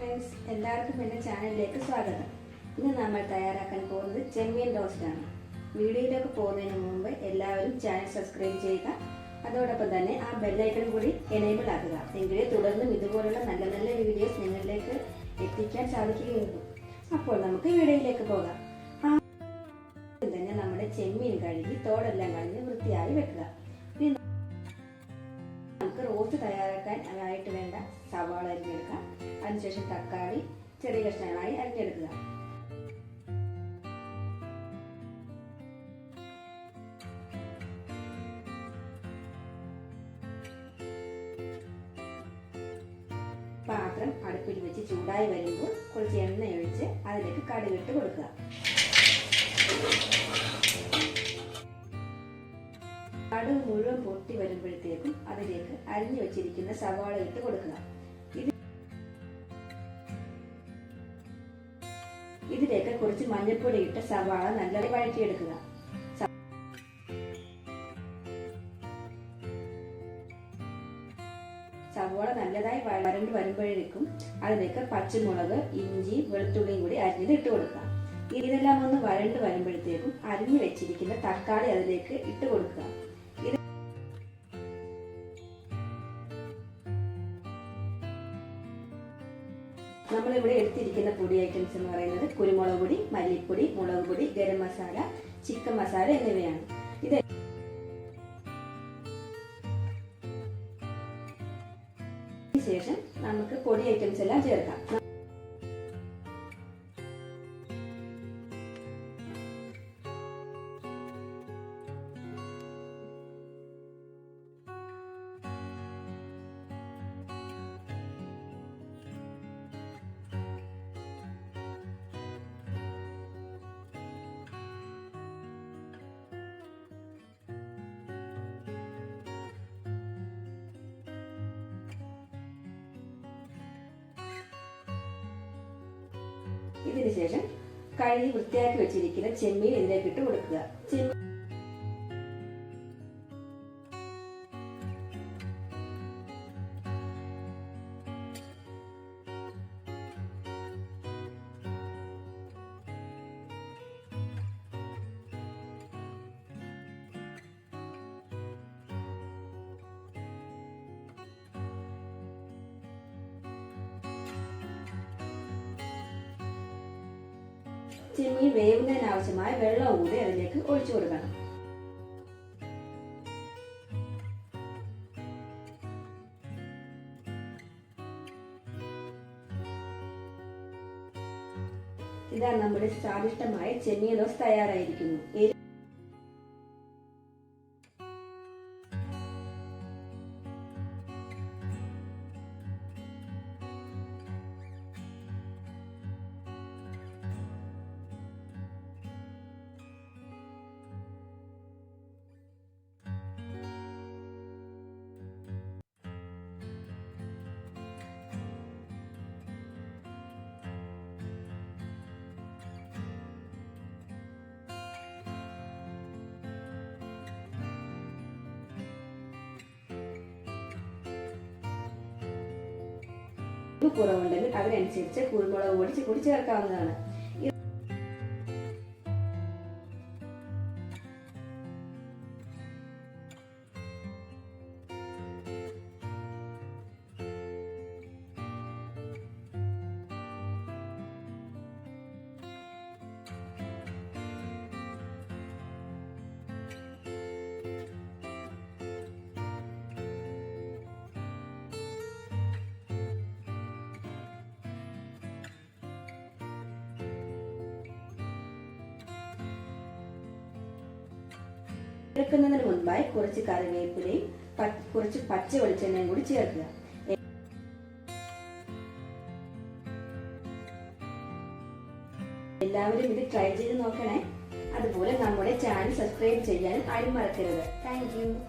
Friends, എല്ലാവർക്കും എൻ്റെ ചാനലിലേക്ക് സ്വാഗതം. ഇന്ന് നമ്മൾ തയ്യാറാക്കാൻ പോകുന്നത് ചെമ്മീൻ റോസ്റ്റ് ആണ്. വീഡിയോയിലേക്ക് പോകുന്നതിന് മുമ്പ് എല്ലാവരും ചാനൽ സബ്സ്ക്രൈബ് ചെയ്യുക. അതോടൊപ്പം തന്നെ ആ ബെല്ലൈക്കൺ കൂടി എനേബിൾ ആക്കുക. എങ്കിലേ തുടർന്നും ഇതുപോലുള്ള നല്ല നല്ല വീഡിയോസ് നിങ്ങളിലേക്ക് എത്തിക്കാൻ സാധിക്കുകയുള്ളൂ. അപ്പോൾ നമുക്ക് വീഡിയോയിലേക്ക് പോകാം. ആദ്യം തന്നെ നമ്മുടെ ചെമ്മീൻ കഴുകി തോടെല്ലാം കളഞ്ഞ് വൃത്തിയായി വെക്കുക. നമുക്ക് റോസ്റ്റ് തയ്യാറാക്കാൻ ആയിട്ട് വേണ്ട സവാള അരിഞ്ഞെടുക്കാം. അതിനുശേഷം തക്കാളി ചെറിയ കഷ്ണങ്ങളായി അരിഞ്ഞെടുക്കുക. പാത്രം അടുപ്പിൽ വെച്ച് ചൂടായി വരുമ്പോൾ കുറച്ച് എണ്ണ ഒഴിച്ച് അതിലേക്ക് കടുകിട്ട് കൊടുക്കുക. കടുക് മുഴുവൻ പൊട്ടി വരുമ്പോഴത്തേക്കും അതിലേക്ക് അരിഞ്ഞു വെച്ചിരിക്കുന്ന സവാള ഇട്ട് കൊടുക്കുക. ഇതിലേക്ക് കുറച്ച് മഞ്ഞൾപ്പൊടി ഇട്ട് സവാള നല്ലതായി വഴറ്റിയെടുക്കുക. സവാള നല്ലതായി വരണ്ട് വരുമ്പോഴേക്കും അതിലേക്ക് പച്ചമുളക്, ഇഞ്ചി, വെളുത്തുള്ളിയും കൂടി അരിഞ്ഞത് ഇട്ട് കൊടുക്കുക. ഇതെല്ലാം ഒന്ന് വരണ്ട് വരുമ്പോഴത്തേക്കും അരിഞ്ഞു വെച്ചിരിക്കുന്ന തക്കാളി അതിലേക്ക് ഇട്ട് കൊടുക്കുക. നമ്മളിവിടെ എടുത്തിരിക്കുന്ന പൊടി ഐറ്റംസ് എന്ന് പറയുന്നത് കുരുമുളക് പൊടി, മല്ലിപ്പൊടി, മുളക് പൊടി, ഗരം മസാല, ചിക്കൻ മസാല എന്നിവയാണ്. ശേഷം നമുക്ക് പൊടി ഐറ്റംസ് എല്ലാം ചേർക്കാം. ഇതിനുശേഷം കഴുകി വൃത്തിയാക്കി വെച്ചിരിക്കുന്ന ചെമ്മീൻ ഇതിലേക്ക് ഇട്ട് കൊടുക്കുക. ചെമ്മീൻ വേവുന്നതിന് ആവശ്യമായ വെള്ളം കൂടി അതിലേക്ക് ഒഴിച്ചു കൊടുക്കണം. ഇതാ നമ്മുടെ സ്വാദിഷ്ടമായ ചെമ്മീൻ റോസ്റ്റ് തയ്യാറായിരിക്കുന്നു. കുറവുണ്ടെങ്കിൽ അതിനനുസരിച്ച് കുരുമുളക് പൊടി കൂടി ചേർക്കാവുന്നതാണ്. ചേർക്കുന്നതിന് മുൻപായി കുറച്ച് കറിവേപ്പിലയും കുറച്ച് പച്ച വെളിച്ചെണ്ണയും കൂടി ചേർക്കുക. എല്ലാവരും ഇത് ട്രൈ ചെയ്ത് നോക്കണേ. അതുപോലെ നമ്മുടെ ചാനൽ സബ്സ്ക്രൈബ് ചെയ്യാനും ആരും മറക്കരുത്. Thank you.